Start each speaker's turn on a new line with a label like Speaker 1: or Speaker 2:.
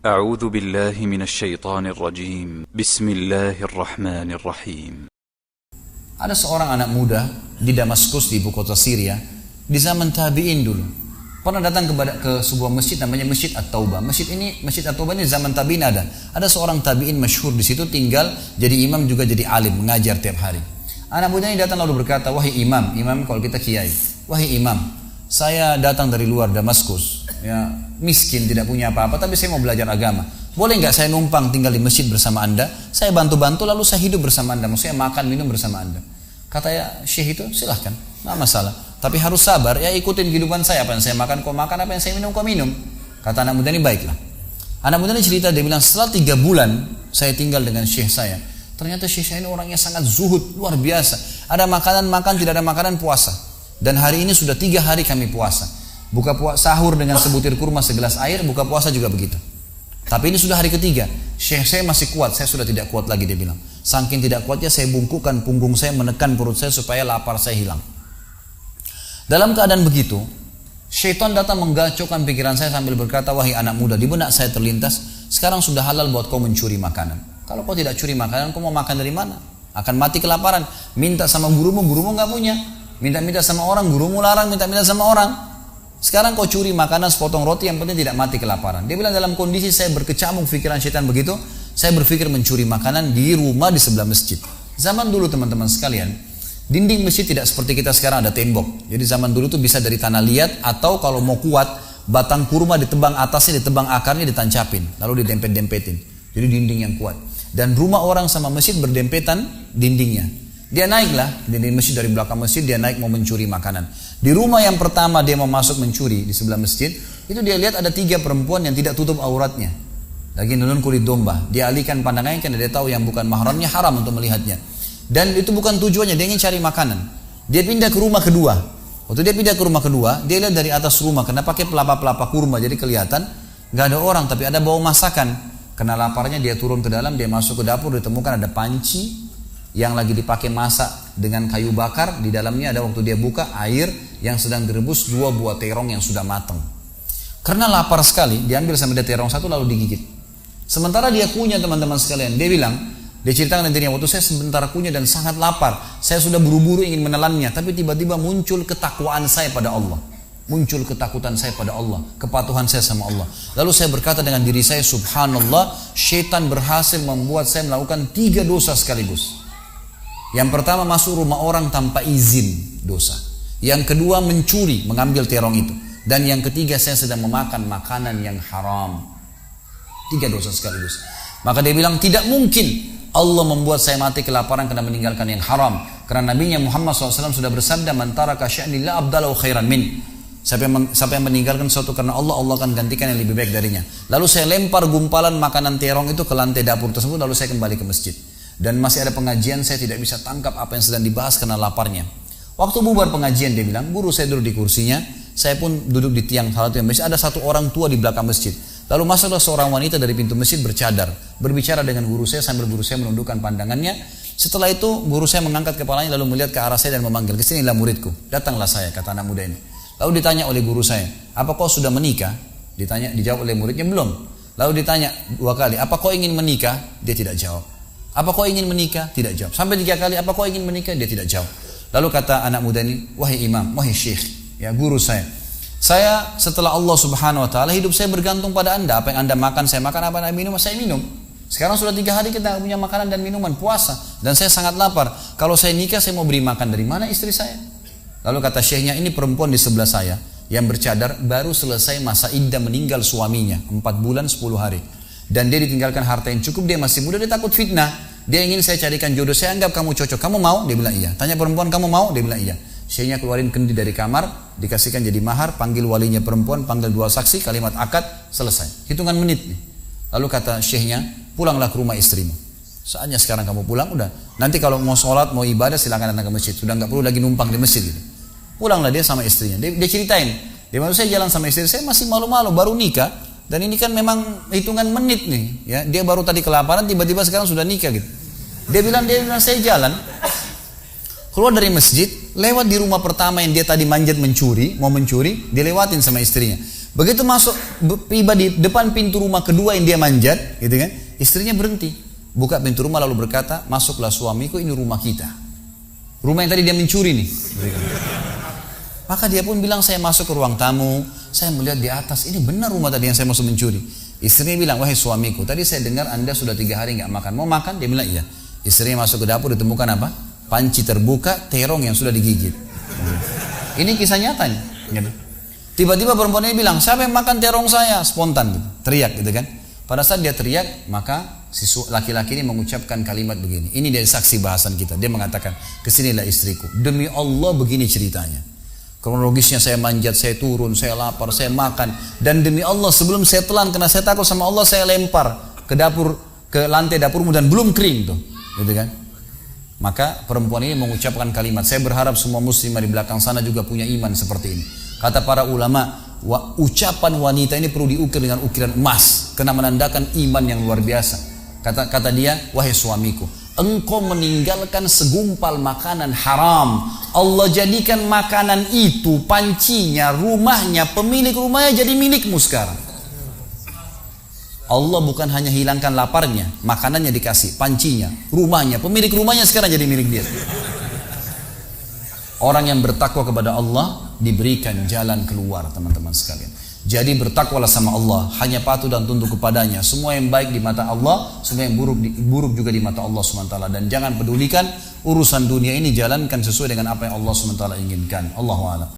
Speaker 1: أعوذ بالله من الشيطان الرجيم بسم الله الرحمن الرحيم.
Speaker 2: Ada seorang anak muda di Damaskus, di ibu kota Syria, di zaman tabi'in dulu. Pernah datang ke sebuah masjid namanya Masjid At-Taubah. Masjid At-Taubah ini zaman tabi'in ada. Ada seorang tabi'in masyhur di situ, tinggal jadi imam juga jadi alim, mengajar tiap hari. Anak muda ini datang lalu berkata, "Wahai imam kalau kita kiai, wahai imam, saya datang dari luar Damaskus, ya, miskin, tidak punya apa-apa, tapi saya mau belajar agama. Boleh nggak saya numpang tinggal di masjid bersama anda? Saya bantu-bantu lalu saya hidup bersama anda, maksudnya makan minum bersama anda." Kata ya syekh itu, silahkan, nggak masalah. Tapi harus sabar, ya ikutin kehidupan saya, apa yang saya makan kau makan, apa yang saya minum kau minum. Kata anak muda ini, baiklah. Anak muda ini cerita, dia bilang setelah 3 bulan saya tinggal dengan syekh saya. Ternyata syekh saya ini orangnya sangat zuhud, luar biasa. Ada makanan makan, tidak ada makanan puasa. Dan hari ini sudah 3 hari kami puasa. Sahur dengan sebutir kurma segelas air, buka puasa juga begitu. Tapi ini sudah hari ketiga, syekh saya masih kuat, saya sudah tidak kuat lagi, dia bilang. Saking tidak kuatnya saya bungkukkan punggung saya, menekan perut saya supaya lapar saya hilang. Dalam keadaan begitu, syaitan datang menggacaukan pikiran saya sambil berkata, "Wahai anak muda," di benak saya terlintas, "sekarang sudah halal buat kau mencuri makanan. Kalau kau tidak curi makanan, kau mau makan dari mana? Akan mati kelaparan. Minta sama gurumu nggak punya. Minta-minta sama orang, gurumu larang, minta-minta sama orang. Sekarang kau curi makanan sepotong roti, yang penting tidak mati kelaparan." Dia bilang dalam kondisi saya berkecamuk pikiran syaitan begitu, saya berpikir mencuri makanan di rumah di sebelah masjid. Zaman dulu teman-teman sekalian, dinding masjid tidak seperti kita sekarang ada tembok. Jadi zaman dulu tuh bisa dari tanah liat, atau kalau mau kuat, batang kurma ditebang atasnya, ditebang akarnya, ditancapin, lalu didempet-dempetin. Jadi dinding yang kuat. Dan rumah orang sama masjid berdempetan dindingnya. Dia naiklah dinding masjid, dari belakang masjid dia naik mau mencuri makanan. Di rumah yang pertama dia mau masuk mencuri di sebelah masjid, itu dia lihat ada 3 perempuan yang tidak tutup auratnya, lagi nunun kulit domba. Dia alihkan pandangannya karena dia tahu yang bukan mahramnya haram untuk melihatnya. Dan itu bukan tujuannya, dia ingin cari makanan. Dia pindah ke rumah kedua. Waktu dia pindah ke rumah kedua, dia lihat dari atas rumah karena pakai pelapa-pelapa kurma, jadi kelihatan nggak ada orang, tapi ada bau masakan. Karena laparnya dia turun ke dalam, dia masuk ke dapur, ditemukan ada panci yang lagi dipakai masak dengan kayu bakar. Di dalamnya ada, waktu dia buka, air yang sedang direbus 2 buah terong yang sudah matang. Karena lapar sekali, diambil sama dia terong 1 lalu digigit. Sementara dia kunyah teman-teman sekalian, dia bilang, dia ceritakan dirinya, waktu saya sebentar kunyah dan sangat lapar, saya sudah buru-buru ingin menelannya, tapi tiba-tiba muncul ketakwaan saya pada Allah. Muncul ketakutan saya pada Allah, kepatuhan saya sama Allah. Lalu saya berkata dengan diri saya, subhanallah, syaitan berhasil membuat saya melakukan 3 dosa sekaligus. Yang pertama, masuk rumah orang tanpa izin, dosa. Yang kedua, mencuri, mengambil terong itu. Dan yang ketiga, saya sedang memakan makanan yang haram. 3 dosa sekaligus. Maka dia bilang, tidak mungkin Allah membuat saya mati kelaparan karena meninggalkan yang haram. Karena Nabinya Muhammad SAW sudah bersabda, "Man taraka sya'ni la abdalahu khairan min." Siapa yang meninggalkan sesuatu karena Allah, Allah akan gantikan yang lebih baik darinya. Lalu saya lempar gumpalan makanan terong itu ke lantai dapur tersebut, lalu saya kembali ke masjid. Dan masih ada pengajian, saya tidak bisa tangkap apa yang sedang dibahas karena laparnya. Waktu bubar pengajian, dia bilang, guru saya duduk di kursinya, saya pun duduk di tiang salah satu masjid. Ada 1 orang tua di belakang masjid. Lalu masuklah seorang wanita dari pintu masjid bercadar, berbicara dengan guru saya sambil guru saya menundukkan pandangannya. Setelah itu guru saya mengangkat kepalanya lalu melihat ke arah saya dan memanggil, "Kesinilah muridku." Datanglah saya, kata anak muda ini. Lalu ditanya oleh guru saya, "Apa kau sudah menikah?" Dijawab oleh muridnya, "Belum." Lalu ditanya 2 kali, "Apa kau ingin menikah?" Dia tidak jawab. "Apa kau ingin menikah?" Tidak jawab. Sampai 3 kali, "Apa kau ingin menikah?" Dia tidak jawab. Lalu kata anak muda ini, "Wahai imam, wahai syekh, ya guru saya setelah Allah subhanahu wa ta'ala, hidup saya bergantung pada anda. Apa yang anda makan, saya makan. Apa yang anda minum, saya minum. Sekarang sudah 3 hari kita punya makanan dan minuman, puasa. Dan saya sangat lapar. Kalau saya nikah, saya mau beri makan dari mana istri saya?" Lalu kata syekhnya, "Ini perempuan di sebelah saya yang bercadar baru selesai masa iddah meninggal suaminya 4 bulan 10 hari. Dan dia ditinggalkan harta yang cukup, dia masih muda, dia takut fitnah. Dia ingin saya carikan jodoh, saya anggap kamu cocok. Kamu mau?" Dia bilang iya. Tanya perempuan, "Kamu mau?" Dia bilang iya. Syekhnya keluarin kendi dari kamar, dikasihkan jadi mahar, panggil walinya perempuan, panggil 2 saksi, kalimat akad, selesai. Hitungan menit nih. Lalu kata syekhnya, "Pulanglah ke rumah istrimu. Saatnya sekarang kamu pulang, udah. Nanti kalau mau sholat, mau ibadah, silakan datang ke masjid. Sudah nggak perlu lagi numpang di masjid." Gitu. Pulanglah dia sama istrinya. Dia ceritain, "Di mana saya jalan sama istri saya masih malu-malu, baru nikah. Dan ini kan memang hitungan menit nih. Ya, dia baru tadi kelaparan, tiba-tiba sekarang sudah nikah gitu." Dia bilang saya jalan, keluar dari masjid, lewat di rumah pertama yang dia tadi manjat mau mencuri, dia lewatin sama istrinya. Begitu masuk, tiba di depan pintu rumah kedua yang dia manjat, gitu kan? Istrinya berhenti, buka pintu rumah lalu berkata, masuklah suamiku, ini rumah kita. Rumah yang tadi dia mencuri nih. Maka dia pun bilang, saya masuk ke ruang tamu, saya melihat di atas, ini benar rumah tadi yang saya masuk mencuri. Istrinya bilang, wahai suamiku, tadi saya dengar anda sudah 3 hari nggak makan, mau makan? Dia bilang iya. Istrinya masuk ke dapur, ditemukan apa? Panci terbuka, terong yang sudah digigit. Ini kisah nyatanya. Tiba-tiba perempuan ini bilang, siapa yang makan terong saya? Spontan gitu, teriak gitu kan. Pada saat dia teriak, maka si laki-laki ini mengucapkan kalimat begini. Ini dari saksi bahasan kita. Dia mengatakan, kesinilah istriku. Demi Allah begini ceritanya. Kronologisnya saya manjat, saya turun, saya lapar, saya makan. Dan demi Allah sebelum saya telan, karena saya takut sama Allah, saya lempar ke dapur, ke lantai dapurmu dan belum kering tuh. Gitu kan. Maka perempuan ini mengucapkan kalimat, saya berharap semua muslimah di belakang sana juga punya iman seperti ini. Kata para ulama, ucapan wanita ini perlu diukir dengan ukiran emas, karena menandakan iman yang luar biasa. Kata dia, wahai suamiku, engkau meninggalkan segumpal makanan haram. Allah jadikan makanan itu, pancinya, rumahnya, pemilik rumahnya jadi milikmu sekarang. Allah bukan hanya hilangkan laparnya, makanannya dikasih, pancinya, rumahnya, pemilik rumahnya sekarang jadi milik dia. Orang yang bertakwa kepada Allah diberikan jalan keluar, teman-teman sekalian. Jadi bertakwalah sama Allah, hanya patuh dan tunduk kepadanya. Semua yang baik di mata Allah, semua yang buruk juga di mata Allah SWT. Dan jangan pedulikan urusan dunia ini, jalankan sesuai dengan apa yang Allah SWT inginkan. Allahu a'lam.